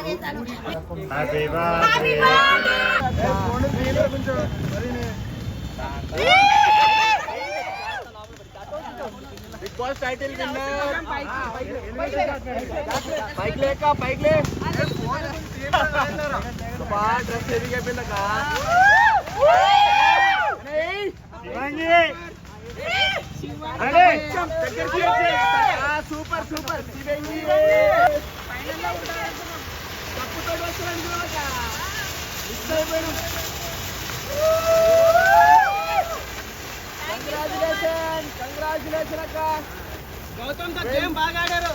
చేశాను. Big boss title winner పైకి లేక పైకి లే బాగా డ్రెస్ హెవీ అయిపోయిందక సూపర్ సూపర్ తప్పుతో కంగ్రాచులేషన్ అక్క. గౌతమ్ తో గేమ్ బాగా ఆడారు.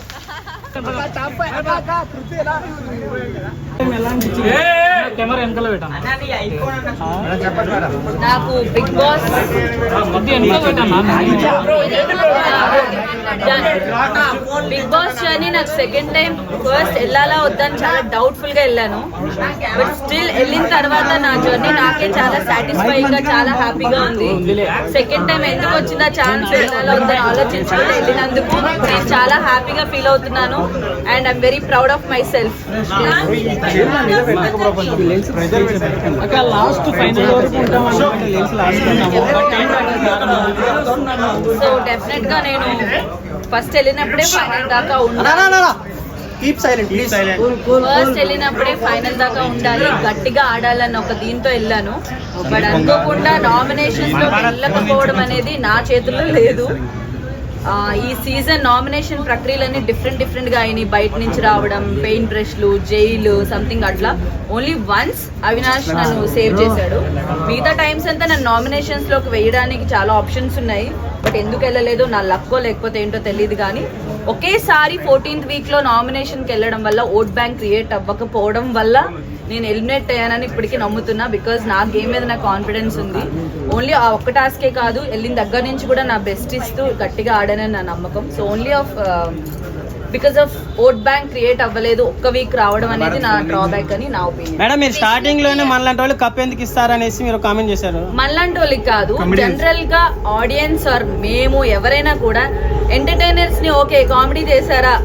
నాకు big boss big boss journey నాకు సెకండ్ టైం. ఫస్ట్ వెళ్ళాలా వద్దని చాలా డౌట్ఫుల్ గా వెళ్ళాను. బట్ స్టిల్ వెళ్ళిన తర్వాత నా జర్నీ నాకే చాలా సాటిస్ఫైయింగ్ గా చాలా హ్యాపీగా ఉంది. సెకండ్ టైం ఎందుకు వచ్చిందా ఛాన్స్ వెళ్ళాలా వద్దని ఆలోచించుకుంటూ వెళ్ళినందుకు నేను చాలా హ్యాపీగా ఫీల్ అవుతున్నాను. And I'm very proud of my self. So definite గా నేను ఫస్ట్ వెళ్ళినప్పుడే ఫైనల్ దాకా ఉండాలి. ఫస్ట్ వెళ్ళినప్పుడే ఫైనల్ దాకా ఉండాలి, గట్టిగా ఆడాలని ఒక దీంతో వెళ్ళాను. బట్ అనుకోకుండా నామినేషన్స్ లో వెళ్ళకపోవడం అనేది నా చేతుల్లో లేదు. ఈ సీజన్ నామినేషన్ ప్రక్రియలన్నీ డిఫరెంట్ గా అయినాయి. బయట నుంచి రావడం, పెయింట్ బ్రష్లు, జైలు సంథింగ్ అట్లా. ఓన్లీ వన్స్ అవినాష్ నన్ను సేవ్ చేశాడు. మిగతా టైమ్స్ అంతా నన్ను నామినేషన్స్ లోకి వేయడానికి చాలా ఆప్షన్స్ ఉన్నాయి. బట్ ఎందుకు వెళ్ళలేదు, నా లక్కో లేకపోతే ఏంటో తెలియదు. కానీ ఒకేసారి 14th వీక్ లో నామినేషన్కి వెళ్ళడం వల్ల ఓట్ బ్యాంక్ క్రియేట్ అవ్వకపోవడం వల్ల నేను ఎలిమినేట్ అయ్యానని ఇప్పటికీ నమ్ముతున్నా. బికాజ్ నా గేమ్ మీద నాకు కాన్ఫిడెన్స్ ఉంది. ఓన్లీ ఆ ఒక్క టాస్కే కాదు, వెళ్ళిన దగ్గర నుంచి కూడా నా బెస్ట్ ఇస్తూ గట్టిగా ఆడానని నా నమ్మకం. So only because of vote bank create అవ్వలేదు, ఒక్క వీక్ రావడం అనేది నా డ్రాబ్యాక్ అని నా ఒపీనియన్. మేడం, మీరు స్టార్టింగ్ లోనే మనలాంటి వాళ్ళు కప్ ఎందుకు ఇస్తారనేసి మీరు కామెంట్ చేశారు. మనలాంటి వాళ్ళకి కాదు, జనరల్ గా ఆడియన్స్ ఆర్ మేము ఎవరైనా కూడా ఎంటర్టైనర్స్ ని ఓకే కామెడీ చేశారా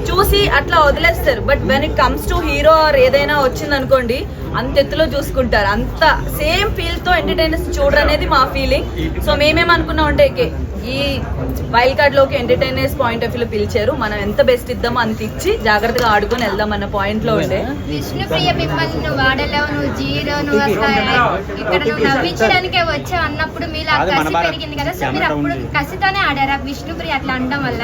చూసి అట్లా వదిలేస్తారు. But when it comes to hero or ఏదైనా వచ్చింది అనుకోండి, అంత ఎత్తులో చూసుకుంటారు. అంత సేమ్ ఫీల్ తో ఎంటర్టైనర్స్ చూడరు అనేది మా ఫీలింగ్. సో మేమేమనుకున్నాం అంటే ఈ వైల్డ్ కార్డ్ లోకి ఎంటర్టైనర్స్ పాయింట్ ఆఫ్ వ్యూ పిలిచారు, మనం ఎంత బెస్ట్ ఇద్దామో అంత ఇచ్చి జాగ్రత్తగా ఆడుకొని వెళ్దాం అన్న పాయింట్ లో ఉండే. విష్ణుప్రియ మిమ్మల్ని నువ్వు వాడలేవు, నువ్వు జీరో, నువ్వు ఇక్కడ నువ్వు నవ్వించడానికే వచ్చావు అన్నప్పుడు మీలా కసి పెరిగింది కదా. సో మీరు అప్పుడు కసితోనే ఆడారా విష్ణుప్రియ అట్లా అనడం వల్ల?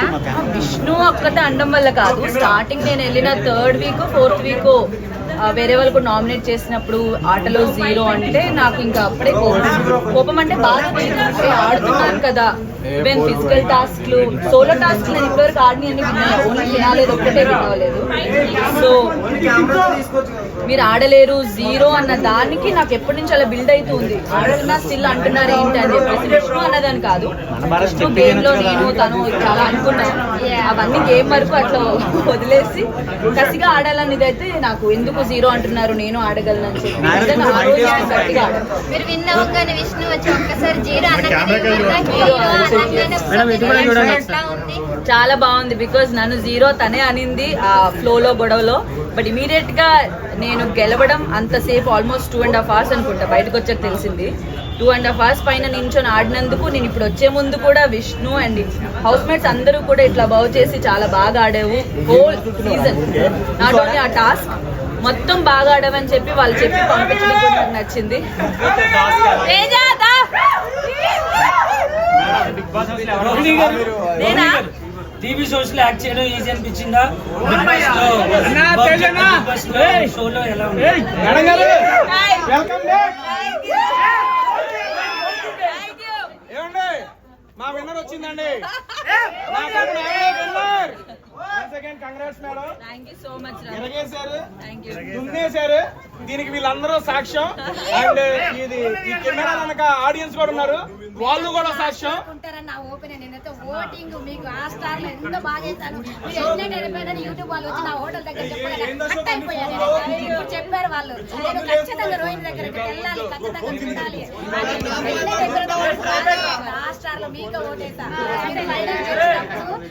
విష్ణు ఒక్కటే అనడం వల్ల కాదు, స్టార్టింగ్ నేను వెళ్ళిన 3rd వీక్ 4th వీక్ వేరే వాళ్ళు కూడా నామినేట్ చేసినప్పుడు ఆటలో 0 అంటే నాకు ఇంకా అప్పుడే కోపం అంటే బాగా వచ్చింది. ఆడుతున్నాను కదా, ఈవెన్ ఫిజికల్ టాస్క్లు, సోలో టాస్క్ నేను ఇప్పటివరకు ఆడిని అన్ని విన్నాను. ఓన్లీ వినాలేదు, ఒక్కటే వినవలేదు. సో మీరు ఆడలేరు 0 అన్న దానికి నాకు ఎప్పటి నుంచి అలా బిల్డ్ అవుతుంది. ఆడుతున్నా స్టిల్ అంటున్నారు ఏంటి అని చెప్పేసి. విష్ణు అన్నదని కాదు, విష్ణు గేమ్ లో నేను తను చాలా అనుకున్నాను. అవన్నీ గేమ్ వరకు అట్లా వదిలేసి కసిగా ఆడాలనేది అయితే నాకు ఎందుకు 0 అంటున్నారు, నేను ఆడగలను అని చెప్పి ఆ రోజు గట్టిగా ఆడాను. మీరు విన్ అవ్వగానే విష్ణు వచ్చి ఒక్కసారి 0 చాలా బాగుంది. బికాజ్ నన్ను 0 తనే అనింది ఆ ఫ్లోలో గొడవలో. బట్ ఇమీడియట్ గా నేను గెలవడం అంతసేపు ఆల్మోస్ట్ 2.5 hours అనుకుంటా, బయటకు వచ్చాక తెలిసింది. 2.5 hours పైన నించొని ఆడినందుకు నేను ఇప్పుడు వచ్చే ముందు కూడా విష్ణు అండ్ హౌస్ మేట్స్ అందరూ కూడా ఇట్లా బాగు చేసి చాలా బాగా ఆడావు హోల్ సీజన్. నాట్ ఓన్లీ ఆ టాస్క్ మొత్తం బాగా ఆడమని చెప్పి వాళ్ళు చెప్పి పంపించడం కూడా నాకు నచ్చింది. నేనా టీవీ షోస్ లో యాక్ట్ చేయడం ఈజీ అనిపించిందా? షోలో ఎలా ఉంది? మా విన్నర్ వచ్చిందండి. దున్నేశారు. దీనికి వీళ్ళందరూ సాక్ష్యం. అండ్ ఇది ఈ కెమెరా కనుక ఆడియన్స్ కూడా ఉన్నారు, వాళ్ళు కూడా సాక్ష్యం. ఓటింగ్ మీకు ఆ స్టార్ లో ఎంత బాగా చేశాను. మీరు ఎన్నైనా యూట్యూబ్ వాళ్ళు వచ్చి నా హోటల్ దగ్గర ఇప్పుడు చెప్పారు వాళ్ళు. నేను ఖచ్చితంగా రోహిణి దగ్గరికి వెళ్ళాలి, ఖచ్చితంగా చూడాలి. ఆ స్టార్ లో మీకు ఓటేసా.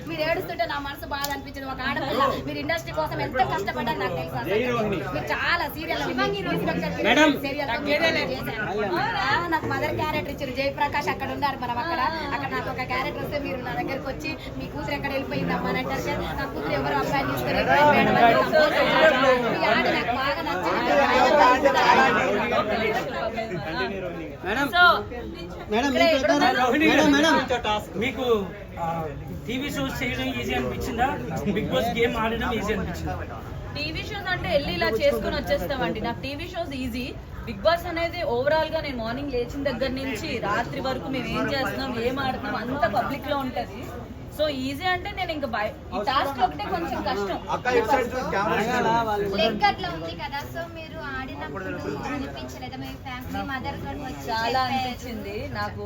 మీరు ఏడుస్తుంటే నా మనసు బాధ అనిపించింది. ఒక ఆడపిల్ల మీరు ఇండస్ట్రీ కోసం ఎంత కష్టపడ్డారు నాకు తెలుసు అసలు. మీరు చాలా సీరియల్ నాకు మదర్ క్యారెక్టర్ ఇచ్చారు. జయప్రకాష్ అక్కడ ఉన్నారు, మనం అక్కడ నాకు ఒక క్యారెక్టర్ వస్తే మీరు నా దగ్గరకు వచ్చి మీ కూతురు ఎక్కడ వెళ్ళిపోయిందమ్మా అని అంటారు కదా. నా కూతురు ఎవరు అబ్బాయి తీసుకుని నాకు బాగా నచ్చింది. మీకు టీవీ షోస్ చేయడం ఈజీ అనిపించిందా, బిగ్ బాస్ గేమ్ ఆడడం ఈజీ అనిపించిందా? టీవీ షోస్ అంటే వెళ్ళి ఇలా చేసుకుని వచ్చేస్తామండి. నాకు TV shows easy. Bigg Boss అనేది ఓవరాల్ గా నేను మార్నింగ్ లేచిన దగ్గర నుంచి రాత్రి వరకు మేము ఏం చేస్తున్నాం, ఏం ఆడుతున్నాం అంతా పబ్లిక్ లో ఉంటది. సో ఈజీ అంటే నేను ఇంకా ఈ టాస్క్ ఒకటే కొంచెం కష్టం. లెగ్ అట్లా ఉంది కదా, సో మీరు ఆడినప్పుడు అనిపించలేదా మీ ఫ్యామిలీ మదర్ చాలా అనిపించింది. నాకు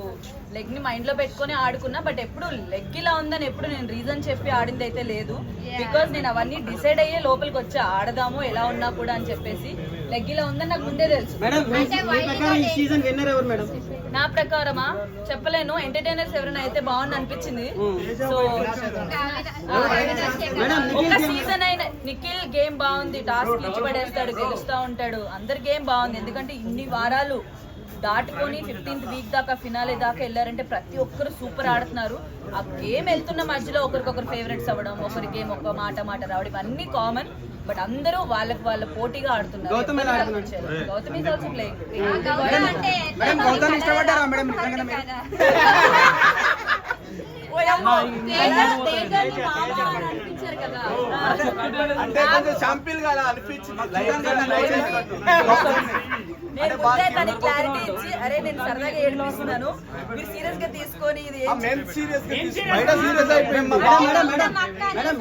లెగ్ ని మైండ్ లో పెట్టుకుని ఆడుకున్నా, బట్ ఎప్పుడు లెగ్ ఇలా ఉందని ఎప్పుడు నేను రీజన్ చెప్పి ఆడింది అయితే లేదు. బికాస్ నేను అవన్నీ డిసైడ్ అయ్యే లోపలికి వచ్చా, ఆడదాము ఎలా ఉన్నా కూడా అని చెప్పేసి. లెగ్ ఇలా ఉందని నాకు ముందే తెలుసు. నా ప్రకారమా చెప్పలేను, ఎంటర్టైనర్స్ ఎవరైనా అయితే బాగుంది అనిపించింది. సో ఒక సీజన్ అయిన నిఖిల్ గేమ్ బాగుంది, టాస్క్ ఇచ్చి పడేస్తాడు, గెలుస్తా ఉంటాడు. అందరి గేమ్ బాగుంది, ఎందుకంటే ఇన్ని వారాలు దాటుకొని 15th వీక్ దాకా ఫినాలే దాకా వెళ్ళారంటే ప్రతి ఒక్కరు సూపర్ ఆడుతున్నారు. ఆ గేమ్ వెళ్తున్న మధ్యలో ఒకరికొకరు ఫేవరెట్స్ అవ్వడం, ఒకరి గేమ్ ఒక మాట రావడం ఇవన్నీ కామన్. బట్ అందరూ వాళ్ళకి వాళ్ళ పోటీగా ఆడుతున్నారు. Gautam is also playing. నేను ముందే తనకి క్లారిటీ ఇచ్చి, అరే నేను సరదాగా ఏడిపిస్తున్నాను, మీరు సీరియస్ గా తీసుకొని ఇది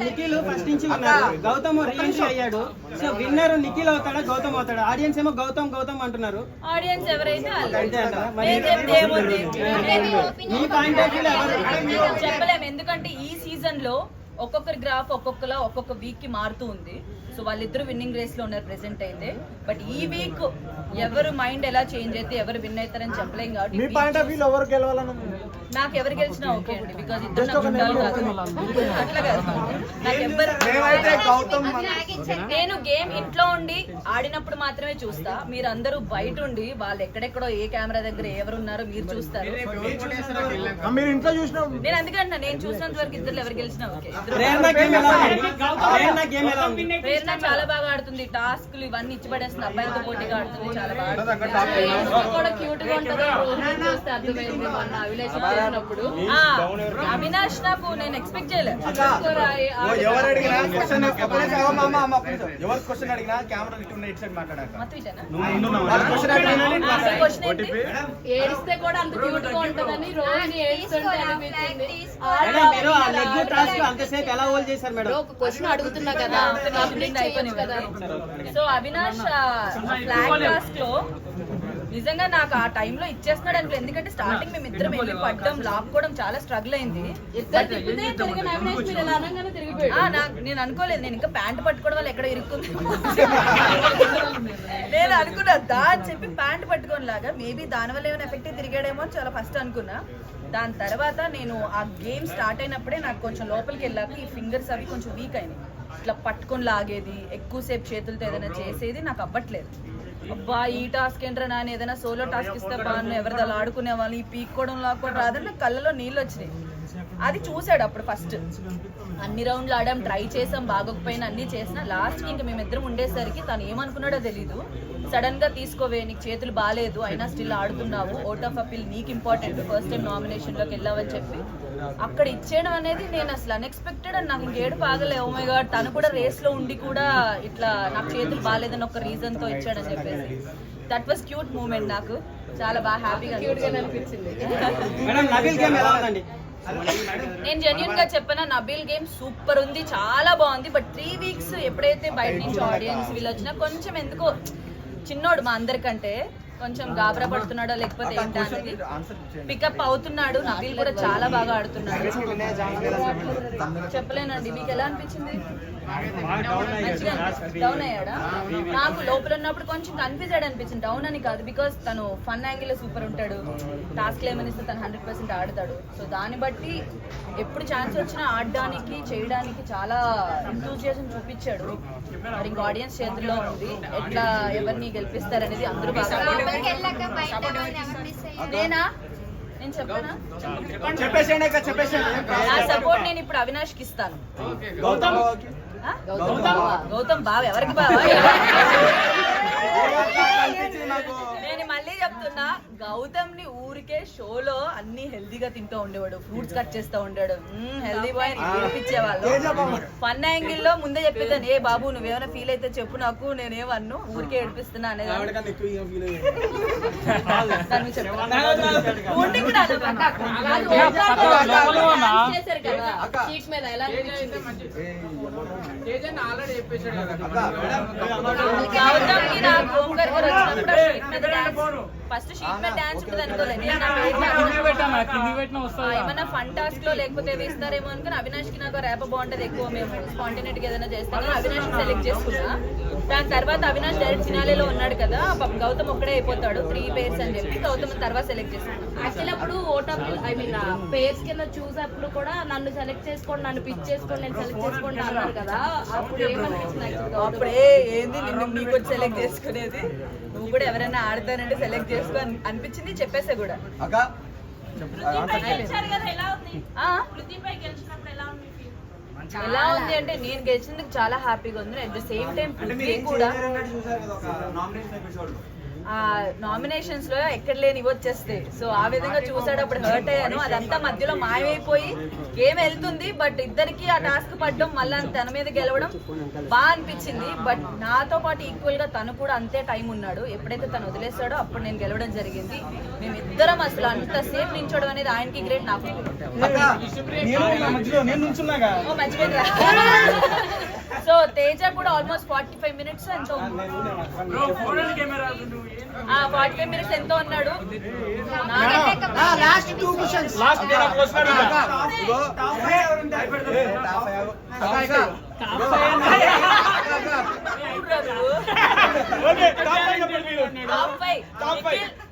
నిఖిల్ ఫస్ట్ నుంచి ఉన్నారు, గౌతమ్ రీఎంట్రీ అయ్యాడు. సో విన్నర్ నిఖిల్ అవుతాడా గౌతమ్ అవుతాడా? ఆడియన్స్ ఏమో గౌతమ్ గౌతమ్ అంటున్నారు. ఆడియన్స్ ఎవరైతే చెప్పలేము, ఎందుకంటే ఈ సీజన్ లో ఒక్కొక్కరి గ్రాఫ్ ఒక్కొక్కలా ఒక్కొక్క వీక్ కి మారుతూ ఉంది. సో వాళ్ళిద్దరు విన్నింగ్ రేస్ లో ఉన్నారు ప్రెసెంట్ అయితే. బట్ ఈ వీక్ ఎవరు మైండ్ ఎలా చేంజ్ అయితే ఎవరు విన్ అవుతారని చెప్పలేం. కాబట్టి నాకు ఎవరు గెలిచినా ఓకే అండి, బికాజ్ ఇద్దరు నాకు చుట్టాలు కాదు. అట్లా కాదు, నాకు ఎవరు నేను గేమ్ ఇంట్లో ఉండి ఆడినప్పుడు మాత్రమే చూస్తా. మీరు అందరూ బయట ఉండి వాళ్ళు ఎక్కడెక్కడో ఏ కెమెరా దగ్గర ఎవరు ఉన్నారో మీరు చూస్తారు. నేను అందుకంటే నేను చూసినంత వరకు ఇద్దరు ఎవరు గెలిచినా ఓకే. ప్రేరణ చాలా బాగా ఆడుతుంది, టాస్క్లు ఇవన్నీ ఇచ్చి పడేస్తుంది, అబ్బాయిలతో పోటీగా ఆడుతుంది, చాలా బాగా కూడా క్యూట్ గా ఉంటుంది. అవినాష్ నాకు నేను ఎక్స్పెక్ట్ చేయలేదు. ఏడిస్తే కూడా అంత క్యూట్ గా ఉంటుందని రోజు ఏడుస్తుంటే అనిపించింది. ఒక క్వశ్చన్ అడుగుతున్నా కదా, సో అవినాష్ ఫ్లాగ్ టాస్క్ లో నిజంగా నాకు ఆ టైంలో ఇచ్చేస్తున్నాడు అనుకో. ఎందుకంటే స్టార్టింగ్ మేము ఇద్దరం వెళ్ళి పడ్డం లాక్కోవడం చాలా స్ట్రగుల్ అయింది. నేను అనుకోలేదు, నేను ఇంకా ప్యాంట్ పట్టుకోవడం వల్ల ఎక్కడ ఇరుక్కుంది నేను అనుకున్నా దా అని చెప్పి ప్యాంట్ పట్టుకోని లాగా మేబీ దానివల్ల ఏమైనా ఎఫెక్ట్ తిరిగాడేమో చాలా ఫస్ట్ అనుకున్నా. దాని తర్వాత నేను ఆ గేమ్ స్టార్ట్ అయినప్పుడే నాకు కొంచెం లోపలికి వెళ్ళాక ఈ ఫింగర్స్ అవి కొంచెం వీక్ అయినాయి. ఇట్లా పట్టుకొని లాగేది, ఎక్కువసేపు చేతులతో ఏదైనా చేసేది నాకు అవ్వట్లేదు. అబ్బా ఈ టాస్క్ ఏంట్రా నాని, ఏదైనా సోలో టాస్క్ ఇస్తే బాను, ఎవరితో ఆడుకునే వాళ్ళు ఈ పీక్కోవడం లాక్కోవడం రాదని నాకు కళ్ళలో నీళ్ళు వచ్చినాయి. అది చూసాడు అప్పుడు ఫస్ట్. అన్ని రౌండ్లు ఆడాం, ట్రై చేసాం, బాగోకపోయినా అన్ని చేసినా లాస్ట్కి ఇంకా మేమిద్దరం ఉండేసరికి తను ఏమనుకున్నాడో తెలీదు. సడన్ గా తీసుకోవే, నీకు చేతులు బాగాలేదు అయినా స్టిల్ ఆడుతున్నావు, అవుట్ ఆఫ్ అపీల్ నీకు ఇంపార్టెంట్, ఫస్ట్ టైం నామినేషన్ లోకి వెళ్ళావని చెప్పి అక్కడ ఇచ్చేయడం అనేది నేను అసలు అన్ఎక్స్పెక్టెడ్. అని నాకు ఇంకేడు బాగలే. ఓ మై గాడ్, తను కూడా రేస్ లో ఉండి కూడా ఇట్లా నాకు చేతులు బాగాలేదని ఒక రీజన్ తో ఇచ్చాడని చెప్పేసి దట్ వాస్ క్యూట్ మూమెంట్. నాకు చాలా బాగా హ్యాపీగా అనిపించింది. నేను జెన్యూన్ గా చెప్పిన నబీల్ గేమ్ సూపర్ ఉంది, చాలా బాగుంది. బట్ 3 వీక్స్ ఎప్పుడైతే బయట నుంచి ఆడియన్స్ వీళ్ళు వచ్చినా కొంచెం ఎందుకో చిన్నోడు మా అందరికంటే కొంచెం గాబరా పడుతున్నాడో లేకపోతే ఏంటా అనేది పికప్ అవుతున్నాడు. నబీల్ కూడా చాలా బాగా ఆడుతున్నాడు. చెప్పలేనండి. మీకు ఎలా అనిపించింది? డౌన్ అయ్యాడా? నాకు లోపల ఉన్నప్పుడు కొంచెం కన్ఫ్యూజెడ్ అనిపించింది. డౌన్ అని కాదు, బికాస్ తను ఫన్ యాంగిల్ సూపర్ ఉంటాడు. టాస్క్ ఏమనిస్తే తను 100% ఆడతాడు. సో దాన్ని బట్టి ఎప్పుడు ఛాన్స్ వచ్చినా ఆడడానికి చేయడానికి చాలా ఎంతూజియాజం చూపించాడు. మరి ఇంకా ఆడియన్స్ చేతుల్లో ఉంది, ఎట్లా ఎవరిని గెలిపిస్తారనేది అందరూ బాగా. నేనా? నేను చెప్పానా? నా సపోర్ట్ నేను ఇప్పుడు అవినాష్ కి ఇస్తాను. గౌతమ్ బావ ఎవరికి బావా? నేను మళ్ళీ చెప్తున్నా, గౌతమ్ ని ఊరికే షోలో అన్ని హెల్దీగా తింటూ ఉండేవాడు, ఫ్రూట్స్ కట్ చేస్తూ ఉండేవాడు, హెల్దీ బాయ్ వినిపించేవాళ్ళు. ఫన్ యాంగిల్ లో ముందే చెప్పేదాన్ని, ఏ బాబు నువ్వేమైనా ఫీల్ అయితే చెప్పు, నాకు నేనేమన్ను ఊరికే ఏడిపిస్తున్నా అనేది. చేశారు కదా షీట్స్ మీద. ఎలా ఫస్ట్ షీట్ మీద డాన్స్ ఉంటుంది అనుకోలేదు. ఏమన్నా ఫన్ టాస్క్ లో లేకపోతే వేస్తారేమో అనుకుని అవినాష్ కి నాకు ర్యాప్ బాగుంటది ఎక్కువ, మేము స్పాంటేనిటీ ఏదైనా చేస్తాం కదా, అవినాష్ సెలెక్ట్ చేసుకున్నా. దాని తర్వాత అవినాష్ డైరెక్ట్ ఫినాలేలో ఉన్నాడు కదా, గౌతమ్ ఒక్కడే అయిపోతాడు 3 పేర్స్ అని చెప్పి గౌతమ్ తర్వాత సెలెక్ట్ చేసుకున్నాను. యాక్చువల్లీ అప్పుడు ఓటమ్ ఐ మీన్ పేర్స్ కింద చూసేప్పుడు కూడా నన్ను సెలెక్ట్ చేసుకోండి, నన్ను పిచ్ చేసుకోండి, నేను సెలెక్ట్ చేసుకోండి అన్నారు కదా, అప్పుడు ఏమనిపించింది? అప్పుడే ఏంది నిన్ను నీకు సెలెక్ట్ చేసుకునేది, నువ్వు కూడా ఎవరైనా ఆడతానంటే సెలెక్ట్ చేసుకో అనిపించింది. చెప్పేసా కూడా. ఎలా ఉంది అంటే నేను గెలిచినందుకు చాలా హ్యాపీగా ఉంది. అట్ ద సేమ్ టైం కూడా నామినేషన్స్ లో ఎక్కడ లేని వచ్చేస్తాయి. సో ఆ విధంగా చూసాడు, అప్పుడు హర్ట్ అయ్యాను. అదంతా మధ్యలో మాయమైపోయి గేమ్ వెళ్తుంది, బట్ ఇద్దరికి ఆ టాస్క్ పడడం మళ్ళీ తన మీద గెలవడం బాగా అనిపించింది. బట్ నాతో పాటు ఈక్వల్ గా తను కూడా అంతే టైం ఉన్నాడు. ఎప్పుడైతే తను వదిలేస్తాడో అప్పుడు నేను గెలవడం జరిగింది. మేమిద్దరం అసలు అంతసేపు నించోవడం అనేది ఆయనకి గ్రేట్, నాకు మర్చిపోయిందా. సో తేజ కూడా ఆల్మోస్ట్ 45 minutes ఎంతో 45 minutes ఎంతో ఉన్నాడు.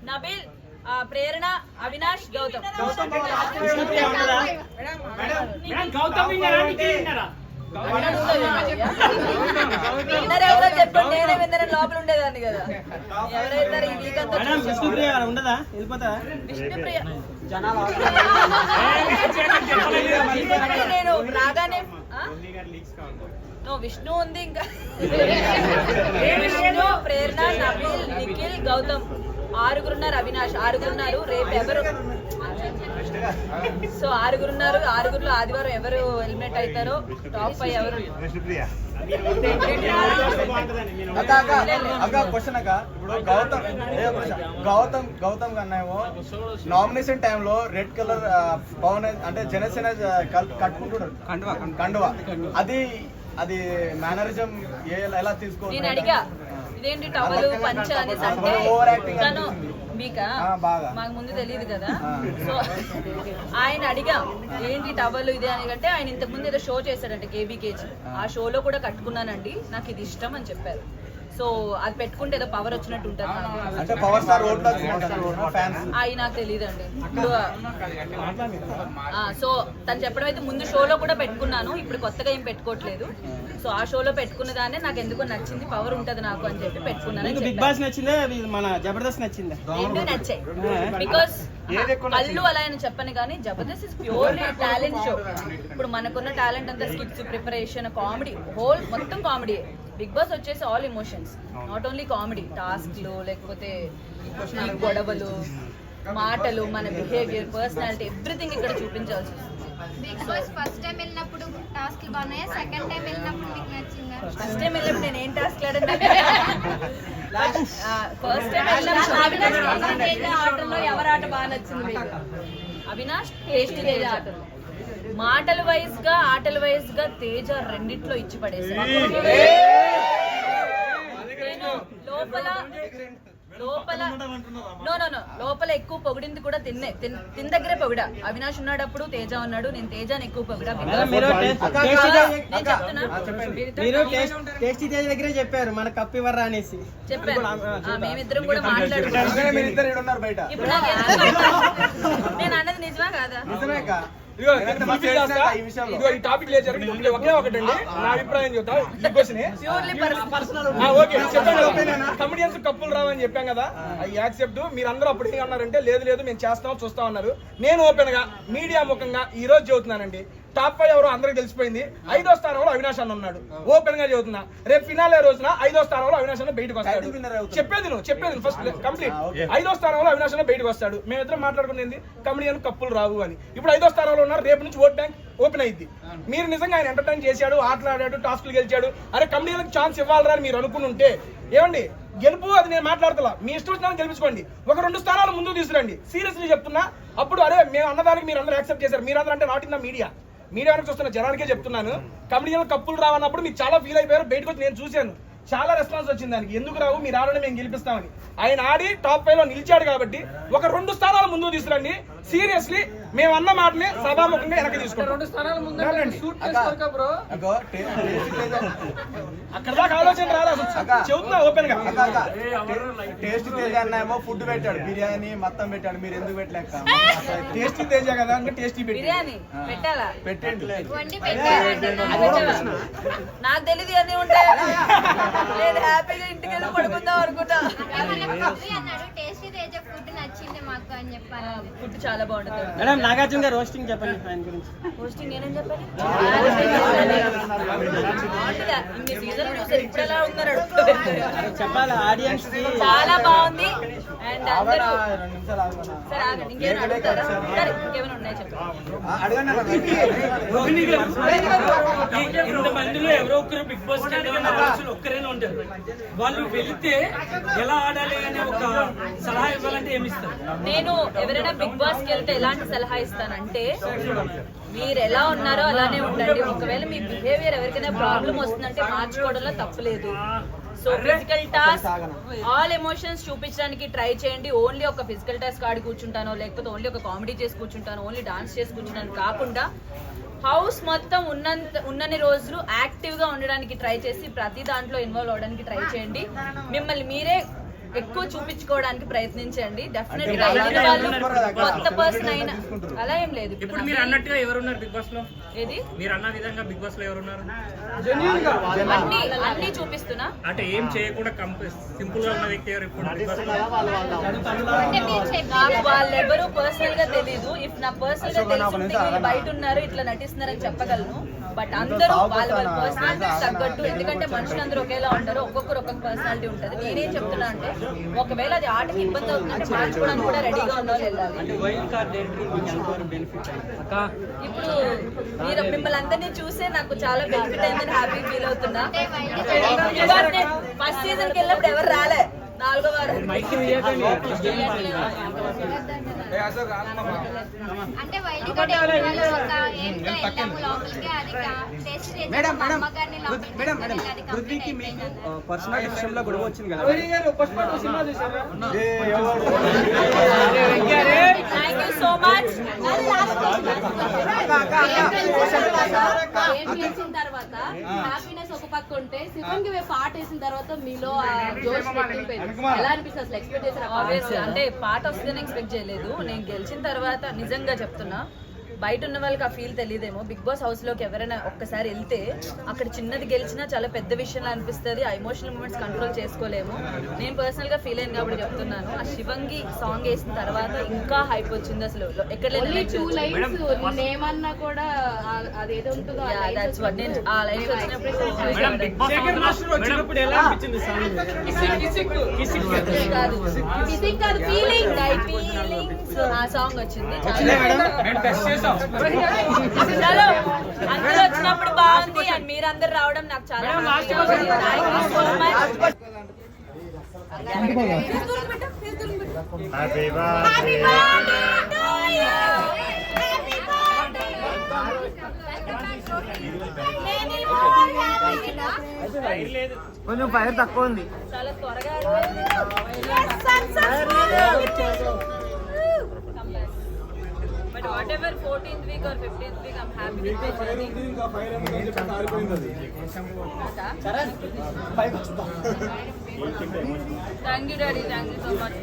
నబీల్, ప్రేరణ, అవినాష్, గౌతమ్. ఎవరో చెప్పండి, నేనే విందని లోపల ఉండేదాన్ని కదా. ఎవరైతే ఈ వీక్ అంతా విష్ణుప్రియ నేను రాగానే విష్ణు ఉంది, ఇంకా విష్ణు, ప్రేరణ, నబీల్, నిఖిల్, గౌతమ్ 6 ఉన్నారు. అవినాష్ 6 ఉన్నారు. రేపు ఎవరు? సో 6 ఉన్నారు. 6లో ఆదివారం ఎవరు ఎలిమినేట్ అవుతారో, టాప్ 5 ఎవరు? గౌతమ్ కన్నా ఏమో నామినేషన్ టైంలో రెడ్ కలర్ పవన్ అంటే జనసేన కట్టుకుంటున్నాడు కండువా. అది మేనరిజం ఎలా తీసుకోవాలి? నేను అడిగా ఇదేంటి టవలు పంచ అనేసి అంటే తను మీకా మాకు ముందు తెలియదు కదా. సో ఆయన అడిగా ఏంటి టవల్ ఇదే అని అంటే ఆయన ఇంతకు ముందు ఏదో షో చేశాడంటే కేబీకేజీ, ఆ షోలో కూడా కట్టుకున్నానండి, నాకు ఇది ఇష్టం అని చెప్పారు. సో అది పెట్టుకుంటే ఏదో పవర్ వచ్చినట్టు ఉంటుంది. అవి నాకు తెలియదండి. ఇప్పుడు సో తను చెప్పడం అయితే ముందు షోలో కూడా పెట్టుకున్నాను, ఇప్పుడు కొత్తగా ఏం పెట్టుకోవట్లేదు. సో ఆ షోలో పెట్టుకున్న దాన్ని నాకు ఎందుకో నచ్చింది, పవర్ ఉంటది నాకు అని చెప్పి పెట్టుకున్నాను. బిగ్ బాస్ నచ్చిందా, మన జబర్దస్త్ నచ్చిందా? రెండు నచ్చాయి. బికాస్ కళ్ళు అలా అని చెప్పను కానీ Jabardasth is purely talent show. ఇప్పుడు మనకున్న టాలెంట్ అంతా స్కిట్స్, ప్రిపరేషన్, కామెడీ, హోల్ మొత్తం కామెడీ. బిగ్ బాస్ వచ్చేసి all emotions, not only comedy. టాస్క్లు లేకపోతే గొడవలు, మాటలు, మన బిహేవియర్, పర్సనాలిటీ, ఎవ్రీథింగ్ ఇక్కడ చూపించాల్సి వస్తుంది. బిగ్ బాస్ ఫస్ట్ టైం వెళ్ళినప్పుడు టాస్క్లు బాగున్నాయా, సెకండ్ టైం వెళ్ళినప్పుడు మీకు నచ్చిందా? ఫస్ట్ టైం వెళ్ళినప్పుడు నేను ఏం టాస్క్ ఆడండి. ఫస్ట్ టైం ఆటల్లో ఎవరి ఆట బాగా నచ్చింది మీకు? అవినాష్, టేస్టీ తేజ ఆటలు. మాటల వైజ్ గా, ఆటల వైజ్ గా తేజ రెండిట్లో ఇచ్చి పడేసాను. నేను లోపల లోపల నో లోపల ఎక్కువ పొగిడింది కూడా తిన్న దగ్గరే పొగిడా. అవినాష్ ఉన్నప్పుడు తేజ ఉన్నాడు, నేను తేజని ఎక్కువ పొగిడా. మీరు నేను చెప్తున్నా మీరు టేస్టీ తేజ దగ్గరే చెప్పారు మన కప్పు ఇవ్వరా అనేసి చెప్పాను. మేమిద్దరం కూడా మాట్లాడుకున్నాం. మీరిద్దరు ఈడ ఉన్నారు బయట. ఇప్పుడు నేను అన్నది నిజమా కాదా? నిజమేకా? ఇదిగో ఇదిగో ఈ టాపిక్ లేచారు. ఒకే ఒకటండి నా అభిప్రాయం చెప్తా. ఈ క్వశ్చన్ ఓకే చెప్పండి. కమెడియన్స్ కప్పులు రావని చెప్పాం కదా, అది యాక్సెప్ట్. మీరు అందరూ అప్పుడు ఏమన్నారంటే లేదు మేము చేస్తాం చూస్తాం అన్నారు. నేను ఓపెన్ గా మీడియా ముఖంగా ఈ రోజు చెబుతున్నానండి, టాప్ 5 ఎవరో అందరికి తెలిసిపోయింది. 5వ స్థానంలో అవినాష్ అన్న ఉన్నాడు. ఓపెన్ గా చెబుతున్నా, రేపు ఫినాలే రోజున 5వ స్థానంలో అవినాష్ అన్న బయటకు వస్తాడు. చెప్పేది ఫస్ట్ కంప్లీట్. 5వ స్థానంలో అవినాష్ అన్న బయటకు వస్తాడు. మేమిద్దరం మాట్లాడుకునేది కమెడియన్ కప్పులు రావు అని. ఇప్పుడు 5వ స్థానంలో ఉన్నారు. రేపు నుంచి ఓట్ బ్యాంక్ ఓపెన్ అయింది. మీరు నిజంగా ఆయన ఎంటర్టైన్ చేశాడు, ఆటలాడాడు, టాస్క్లు గెలిచాడు, అరే కమెడియన్కి ఛాన్స్ ఇవ్వాలరా అని మీరు అనుకుని ఏమండి గెలుపు అది నేను మాట్లాడతా. మీ ఇష్టం వచ్చిన గెలిపించుకోండి. ఒక 2 స్థానాలు ముందుకు తీసుకురండి. సీరియస్లీ చెప్తున్నా. అప్పుడు అరే మేము అన్నదానికి మీరు అందరూ యాక్సెప్ట్ చేశారు. మీరందరూ అంటే నాట్ ఇన్ ద మీడియా చూస్తున్న జనానికే చెప్తున్నాను. కమెడియన్ కప్పులు రావన్నప్పుడు మీరు చాలా ఫీల్ అయిపోయారు. బయటకు వచ్చి నేను చూశాను, చాలా రెస్పాన్స్ వచ్చింది దానికి. ఎందుకు రావు, మీరు ఆడని మేము గెలిపిస్తామని. ఆయన ఆడి టాప్ 5లో నిలిచాడు కాబట్టి ఒక 2 స్థానాలు ముందుకు తీసుకురండి. సీరియస్లీ మేము అన్న మాటని సభాముఖంగా వెనక్కి తీసుకుంటాం. 2 స్థానాలు ముందు అక్కడ దాకా ఆలోచన రాలేదు. చెబుతున్నా ఓపెన్ గా. టేస్ట్ తేజ అన్నాయేమో ఫుడ్ పెట్టాడు, బిర్యానీ మొత్తం పెట్టాడు. మీరు ఎందుకు పెట్టలేక? టేస్టీ తేజ కదా అంటే టేస్టీ బిర్యానీ పెట్టాలా? పెట్టండి. నాకు తెలియదు అన్నీ ఉంటాయి. నేను హ్యాపీగా ఇంటికి వెళ్ళి పడుకుందాం అనుకుంటా. టేస్టీ తేజ ఫుడ్ నచ్చింది మాకు అని చెప్పారు. ఫుడ్ చాలా బాగుంటుంది. మేడం నాగార్జున గారు రోస్టింగ్ చెప్పండి ఆయన గురించి. హోస్టింగ్ నేనేం చెప్పాను? ఇన్ని సీజన్ చూసారు, ఇప్పుడు ఎలా ఉన్నారు చెప్పాలి ఆడియన్స్ కి. చాలా బాగుంది. అండ్ అందరూ 2 నిమిషాలు ఆగమన్నా. సరే ఆగండి, ఇంకేమైనా అడుగుతారా? సరే ఇంకేమైనా ఉన్నాయి చెప్పండి. ఇంతమందిలో ఎవరో ఒకరు బిగ్ బాస్ ఒక్కరైనా ఉంటారు. వాళ్ళు వెళితే ఎలా ఆడాలి అనే ఒక సలహా ఇవ్వాలంటే ఏమి ఇస్తారు? నేను ఎవరైనా బిగ్ బాస్ కి వెళ్తే ఎలాంటి సలహా ఇస్తానంటే, మీరు ఎలా ఉన్నారో అలానే ఉండండి. ఒకవేళ మీ బిహేవియర్ ఎవరికైనా ప్రాబ్లం వస్తుందంటే మార్చుకోవడంలో తప్పులేదు. So physical task, all emotions చూపించడానికి ట్రై చేయండి. ఓన్లీ ఒక ఫిజికల్ టాస్క్ ఆడి కూర్చుంటానో, లేకపోతే ఓన్లీ ఒక కామెడీ చేసి కూర్చుంటాను, ఓన్లీ డాన్స్ చేసి కూర్చుంటాను కాకుండా హౌస్ మొత్తం ఉన్నన్ని రోజులు యాక్టివ్ గా ఉండడానికి ట్రై చేసి ప్రతి దాంట్లో ఇన్వాల్వ్ అవడానికి ట్రై చేయండి. మిమ్మల్ని మీరే ఎక్కువ చూపించుకోవడానికి ప్రయత్నించండి. డెఫినెట్ గా వాళ్ళు కొత్త పర్సన్ అయినా అలా ఏం లేదు. ఇప్పుడు మీరు అన్నట్టుగా ఎవరున్నారు బిగ్ బాస్ లో? ఏది మీరు అన్న విధంగా బిగ్ బాస్ లో ఎవరున్నారు? అన్ని చూపిస్తున్నా. అంటే ఏం చేయకుండా సింపుల్ గా ఉన్న వ్యక్తి ఎవరు ఇప్పుడు బిగ్ బాస్ లో? నాకు వాళ్ళెవరూ పర్సనల్ గా తెలీదు. ఇఫ్ నా పర్సనల్ గా తెలుసుంటే వీళ్ళు బయట ఉన్నారు ఇట్లా నటిస్తున్నారని చెప్పగలను. బట్ అందరూ వాళ్ళ పర్సనాలిటీ తగ్గట్టు, ఎందుకంటే మనుషులందరూ ఒకేలా ఉంటారు, ఒక్కొక్కరు ఒక్కొక్క పర్సనాలిటీ ఉంటుంది. నేనేం చెప్తున్నా అంటే, ఒకవేళ అది ఆటకి ఇబ్బంది అవుతుందంటే మార్చుకోవడానికి కూడా రెడీగా ఉన్న వాళ్ళు వెళ్ళాలి. ఇప్పుడు మీరు మిమ్మల్ని అందరినీ చూసే నాకు చాలా బెనిఫిట్ అయిందని హ్యాపీ ఫీల్ అవుతున్నా. ఫస్ట్ సీజన్ కి వెళ్ళినప్పుడు ఎవరు రాలే, 4వ వారం. అంటే వైల్డ్ కార్డ్ ఒక ఏంటో వెళ్ళాము లోపలికి. అది టేస్ట్ చేసి అమ్మగారిని లోపలికి పృథ్వీకి మీకు పర్సనల్ విషయంలో గొడవ వచ్చింది కదా. Thank you so much. గెలిచిన తర్వాత హ్యాపీనెస్ ఒక పక్క ఉంటే, శివన్ కి పాట వేసిన తర్వాత మీలో జోష్ ఎలా అనిపిస్తుంది అసలు? ఎక్స్పెక్ట్ చేసిన అంటే పాట వస్తుందని ఎక్స్పెక్ట్ చేయలేదు. నేను గెలిచిన తర్వాత నిజంగా చెప్తున్నా, బయట ఉన్న వాళ్ళకి ఆ ఫీల్ తెలియదేమో. బిగ్ బాస్ హౌస్ లోకి ఎవరైనా ఒక్కసారి వెళ్తే అక్కడ చిన్నది గెలిచినా చాలా పెద్ద విషయంలో అనిపిస్తుంది. ఆ ఎమోషనల్ మూమెంట్స్ కంట్రోల్ చేసుకోలేము. నేను పర్సనల్ గా ఫీల్ అయింది కాబట్టి చెప్తున్నాను. ఆ శివంగి సాంగ్ వేసిన తర్వాత ఇంకా హైప్ వచ్చింది. అసలు ఎక్కడ ఏమన్నా కూడా అదేదో ఉంటుందో నేను ఆ లైఫ్ వచ్చినప్పుడు ఆ సాంగ్ వచ్చింది. అందరూ వచ్చినప్పుడు బాగుంది అండ్ మీరందరూ రావడం నాకు చాలా కొంచెం ఫైర్ తక్కువ ఉంది. చాలా త్వరగా but what ever 14th week or 15th week I'm happy with my journey. Thank you daddy, thank you so much.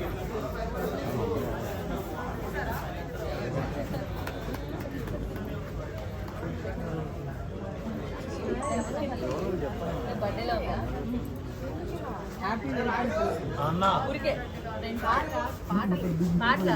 బర్త్డేలో ఊరికే పాటలా